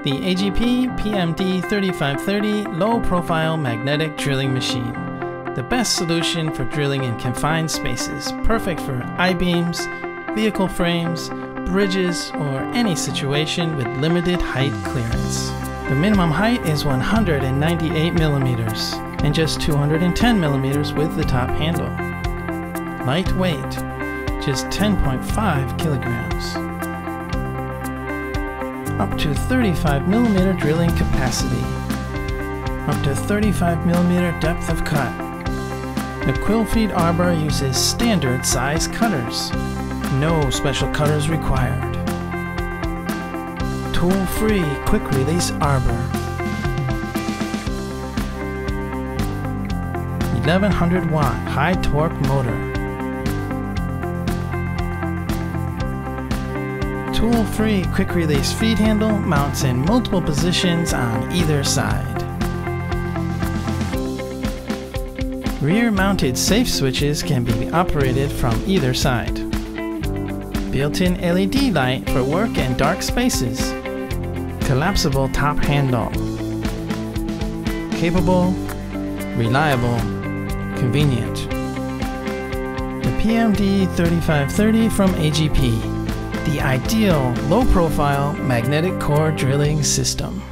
The AGP PMD3530 low-profile magnetic drilling machine. The best solution for drilling in confined spaces, perfect for I-beams, vehicle frames, bridges, or any situation with limited height clearance. The minimum height is 198 millimeters and just 210 millimeters with the top handle. Lightweight, just 10.5 kilograms. Up to 35 millimeter drilling capacity. Up to 35 millimeter depth of cut. The quill feed arbor uses standard size cutters. No special cutters required. Tool-free quick release arbor. 1100 watt high torque motor. Tool-free quick-release feed handle mounts in multiple positions on either side. Rear-mounted safe switches can be operated from either side. Built-in LED light for work and dark spaces. Collapsible top handle. Capable, reliable, convenient. The PMD3530 from AGP. The ideal low-profile magnetic core drilling system.